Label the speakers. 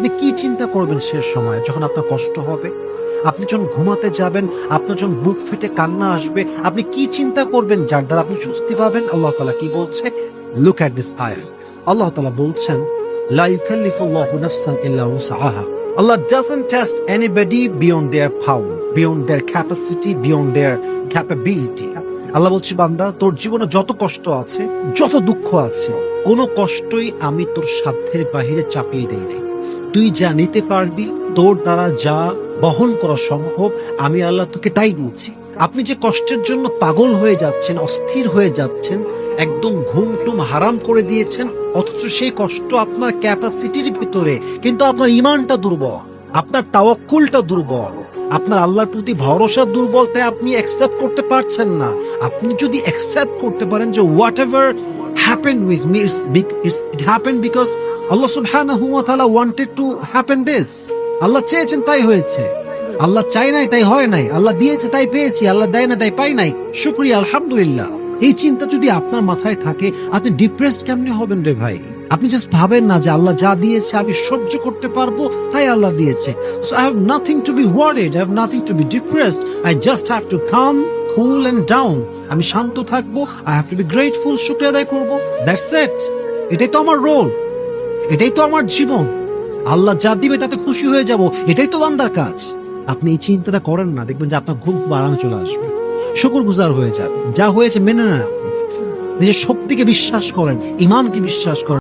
Speaker 1: আপনি কি চিন্তা করবেন শেষ সময়ে যখন আপনার কষ্ট হবে, আপনি যখন ঘুমাতে যাবেন, আপনার যখন বুক ফেটে কান্না আসবে, আপনি কি চিন্তা করবেন যার দ্বারা আপনি স্বস্তি পাবেন? আল্লাহ তাআলা কি বলছে? লুক এট দিস আয়াত। আল্লাহ তাআলা বলছেন, লা ইউকাল্লিফুল্লাহু নাফসান ইল্লা উসআহা। Allah doesn't test anybody beyond their power, beyond their capacity, beyond their capability. আল্লাহ বলছি, বান্দা, তোর জীবনে যত কষ্ট আছে, যত দুঃখ আছে, কোনো কষ্টই আমি তোর সাধ্যের বাহিরে চাপিয়ে দেই নাই। তুই যা নিতে পারবি, তোর দ্বারা যা বহন করা সম্ভব, আমি আল্লাহ তোকে তাই দিয়েছি। আপনি যে কষ্টের জন্য পাগল হয়ে যাচ্ছেন, অস্থির হয়ে যাচ্ছেন, একদম ঘুম টুম হারাম করে দিয়েছেন, অথচ সেই কষ্ট আপনার ক্যাপাসিটির ভিতরে, কিন্তু আপনার ইমানটা দুর্বল, আপনার তাওয়াক্কুলটা দুর্বল, আপনার আল্লাহর প্রতি ভরসা দুর্বল, তাই আপনি অ্যাকসেপ্ট করতে পারছেন না। আপনি যদি অ্যাকসেপ্ট করতে পারেন যে what ever happened with me, it happened because Allah subhanahu wa ta'ala wanted to happen this. আল্লাহ চেয়েছেন তাই হয়েছে, আল্লাহ চাই নাই তাই হয় নাই, আল্লাহ দিয়েছে তাই পেয়েছি, আল্লাহ দেয় না তাই পাই নাই, শুকরিয়া আলহামদুলিল্লাহ। এই চিন্তা যদি আপনার মাথায় থাকে, আপনি ডিপ্রেসড কেমনে হবেন রে ভাই? আপনি জাস্ট ভাবেন না যে আল্লাহ যা দিয়েছে আমি সহ্য করতে পারবো, তাই আল্লাহ দিয়েছে। So I have nothing to be worried, I have nothing to be depressed, I just have to calm cool and down. আমি শান্ত থাকবো, I have to be grateful, শুকরিয়া আদায় করবো, দ্যাটস ইট। এটাই তো আমার রোল, এটাই তো আমার জীবন। আল্লাহ যা দিবে তাতে খুশি হয়ে যাব, এটাই তো বান্দার কাজ। আপনি এই চিন্তাটা করেন না, দেখবেন যে আপনার ঘুম আরামে চলে আসবে। শুকরগুজার হয়ে যান, যা হয়েছে মেনে নেন, নিজের শক্তিকে বিশ্বাস করেন, ইমানকে বিশ্বাস করেন।